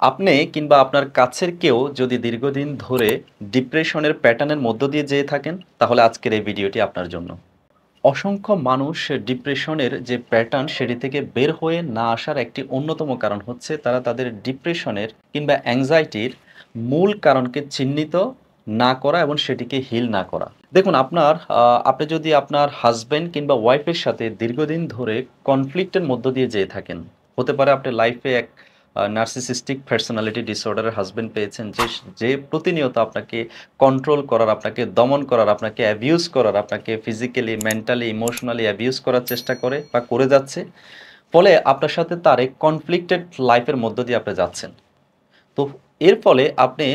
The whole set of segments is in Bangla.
আপনি কিংবা আপনার কাছের কেউ যদি দীর্ঘদিন ধরে ডিপ্রেশনের প্যাটার্নের মধ্য দিয়ে যেয়ে থাকেন, তাহলে আজকের এই ভিডিওটি আপনার জন্য। অসংখ্য মানুষ ডিপ্রেশনের যে প্যাটার্ন সেটি থেকে বের হয়ে না আসার একটি অন্যতম কারণ হচ্ছে তারা তাদের ডিপ্রেশনের কিংবা অ্যাংজাইটির মূল কারণকে চিহ্নিত না করা এবং সেটিকে হিল না করা। দেখুন আপনি যদি আপনার হাসব্যান্ড কিংবা ওয়াইফের সাথে দীর্ঘদিন ধরে কনফ্লিক্টের মধ্য দিয়ে যেয়ে থাকেন, হতে পারে আপনি লাইফে এক নার্সিসিস্টিক পার্সোনালিটি ডিসঅর্ডারের হাসব্যান্ড পেয়েছেন যে যে প্রতিনিয়ত আপনাকে কন্ট্রোল করার, আপনাকে দমন করার, আপনাকে অ্যাবিউজ করার, আপনাকে ফিজিক্যালি, মেন্টালি, ইমোশনালি অ্যাবিউজ করার চেষ্টা করে বা করে যাচ্ছে। ফলে আপনার সাথে তার এক কনফ্লিক্টেড লাইফের মধ্য দিয়ে আপনি যাচ্ছেন। তো এর ফলে আপনি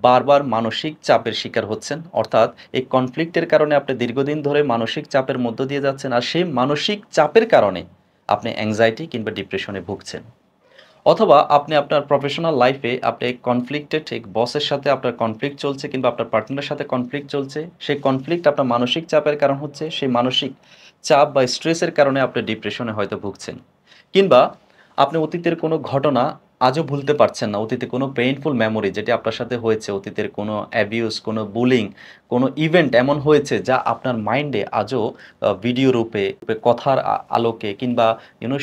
বারবার মানসিক চাপের শিকার হচ্ছেন। অর্থাৎ এই কনফ্লিক্টের কারণে আপনি দীর্ঘদিন ধরে মানসিক চাপের মধ্য দিয়ে যাচ্ছেন। আর সেই মানসিক চাপের কারণে আপনি অ্যাংজাইটি কিংবা ডিপ্রেশনে ভুগছেন। অথবা আপনি আপনার প্রফেশনাল লাইফে আপনি কনফ্লিক্টেড এক বসের সাথে আপনার কনফ্লিক্ট চলছে কিংবা আপনার পার্টনারের সাথে কনফ্লিক্ট চলছে। সেই কনফ্লিক্ট আপনার মানসিক চাপের কারণ হচ্ছে। সেই মানসিক চাপ বা স্ট্রেসের কারণে আপনি ডিপ্রেশনে হয়তো ভুগছেন। কিংবা আপনি অতীতের কোনো ঘটনা আজও ভুলতে পারছেন না। অতীতে কোনো পেইনফুল মেমোরি যেটি আপনার সাথে হয়েছে, অতীতের কোনো অ্যাবিউজ, কোনো বুলিং, কোনো ইভেন্ট এমন হয়েছে যা আপনার মাইন্ডে আজও ভিডিও রূপে, কথার আলোকে কিংবা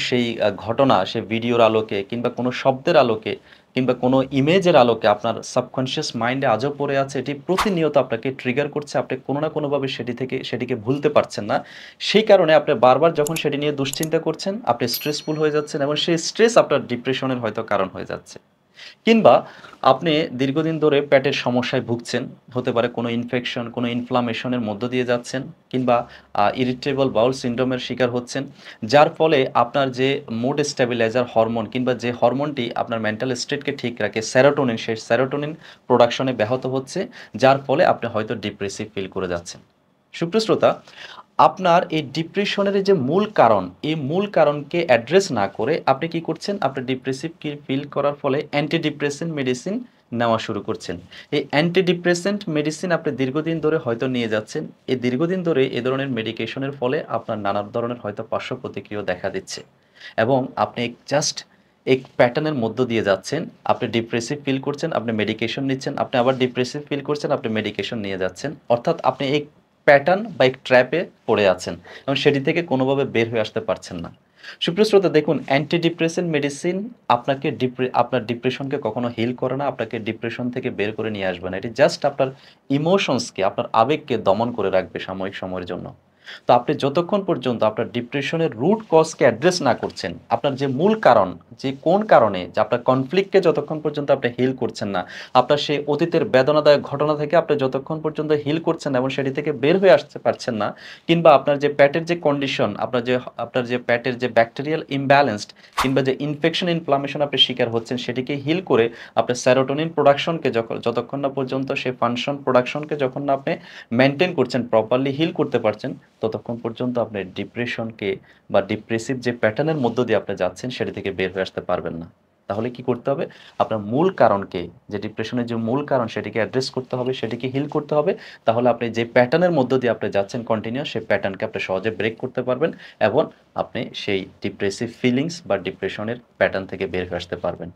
সেই ঘটনা, সে ভিডিওর আলোকে কিংবা কোনো শব্দের আলোকে কিংবা কোনো ইমেজের আলোকে আপনার সাবকনশিয়াস মাইন্ডে আজও পড়ে আছে। এটি প্রতিনিয়ত আপনাকে ট্রিগার করছে। আপনি কোনো না কোনোভাবে সেটিকে ভুলতে পারছেন না। সেই কারণে আপনি বারবার যখন সেটি নিয়ে দুশ্চিন্তা করছেন, আপনি স্ট্রেসফুল হয়ে যাচ্ছেন এবং সেই স্ট্রেস আপনার ডিপ্রেশনের হয়তো কারণ হয়ে যাচ্ছে। কিংবা আপনি দীর্ঘদিন ধরে পেটের সমস্যায় ভুগছেন। হতে পারে কোনো ইনফেকশন, কোনো ইনফ্লামেশনের মধ্য দিয়ে যাচ্ছেন কিংবা ইরিটেবল বাউল সিনড্রোমের শিকার হচ্ছেন। যার ফলে আপনার যে মুড স্ট্যাবিলাইজার হরমোন কিংবা যে হরমোনটি আপনার মেন্টাল স্টেটকে ঠিক রাখে সেরোটোনিন, সেই সেরোটোনিন প্রোডাকশনে ব্যাহত হচ্ছে। যার ফলে আপনি হয়তো ডিপ্রেসিভ ফিল করে যাচ্ছেন। সুপ্রিয় শ্রোতা, আপনার এই ডিপ্রেশনের যে মূল কারণ, এই মূল কারণকে অ্যাড্রেস না করে আপনি কি করছেন? আপনি ডিপ্রেসিভ ফিল করার ফলে অ্যান্টি ডিপ্রেসেন্ট মেডিসিন নেওয়া শুরু করছেন। এই অ্যান্টি ডিপ্রেসেন্ট মেডিসিন আপনি দীর্ঘদিন ধরে হয়তো নিয়ে যাচ্ছেন। এই দীর্ঘদিন ধরে এ ধরনের মেডিকেশনের ফলে আপনার নানা ধরনের হয়তো পার্শ্ব প্রতিক্রিয়া দেখা দিচ্ছে এবং আপনি জাস্ট এক প্যাটার্নের মধ্য দিয়ে যাচ্ছেন। আপনি ডিপ্রেসিভ ফিল করছেন, আপনি মেডিকেশন নিচ্ছেন, আপনি আবার ডিপ্রেসিভ ফিল করছেন, আপনি মেডিকেশন নিয়ে যাচ্ছেন। অর্থাৎ আপনি এই প্যাটার্ন বা এক ট্র্যাপে পড়ে আছেন এবং সেটি থেকে কোনোভাবে বের হয়ে আসতে পারছেন না। সুপ্রিয় শ্রোতা, দেখুন, অ্যান্টি ডিপ্রেসেন্ট মেডিসিন আপনাকে আপনার ডিপ্রেশনকে কখনো হিল করে না, আপনাকে ডিপ্রেশন থেকে বের করে নিয়ে আসবে না। এটি জাস্ট আপনার ইমোশনসকে, আপনার আবেগকে দমন করে রাখবে সাময়িক সময়ের জন্য। তো আপনি যতক্ষণ পর্যন্ত আপনার ডিপ্রেশনের রুট কজকে অ্যাড্রেস না করছেন, আপনার যে মূল কারণ, যে কোন কারণে যে আপনার কনফ্লিক্টকে যতক্ষণ পর্যন্ত আপনি হিল করছেন না, আপনার সেই অতীতের বেদনাদায়ক ঘটনা থেকে আপনি যতক্ষণ পর্যন্ত হিল করছেন না এবং সেটি থেকে বের হয়ে আসতে পারছেন না, কিংবা আপনার যে পেটের যে কন্ডিশন, আপনার যে পেটের যে ব্যাকটেরিয়াল ইমব্যালেন্সড কিংবা যে ইনফেকশন, ইনফ্লামেশন আপনি শিকার হচ্ছেন, সেটিকে হিল করে আপনার সেরোটোনিন প্রোডাকশনকে যতক্ষণ না পর্যন্ত সেই ফাংশন প্রোডাকশনকে যখন না আপনি মেনটেন করছেন, প্রপারলি হিল করতে পারছেন, ততক্ষণ পর্যন্ত আপনি ডিপ্রেশনকে বা ডিপ্রেসিভ যে প্যাটার্নের মধ্য দিয়ে আপনি যাচ্ছেন সেটি থেকে বের হয়ে আসতে পারবেন না। তাহলে কি করতে হবে? আপনার মূল কারণকে, যে ডিপ্রেশনের যে মূল কারণ সেটিকে অ্যাড্রেস করতে হবে, সেটিকে হিল করতে হবে। তাহলে আপনি যে প্যাটার্নের মধ্য দিয়ে আপনি যাচ্ছেন কন্টিনিউয়াস, সেই প্যাটার্নকে আপনি সহজে ব্রেক করতে পারবেন এবং আপনি সেই ডিপ্রেসিভ ফিলিংস বা ডিপ্রেশনের প্যাটার্ন থেকে বের হয়ে আসতে পারবেন।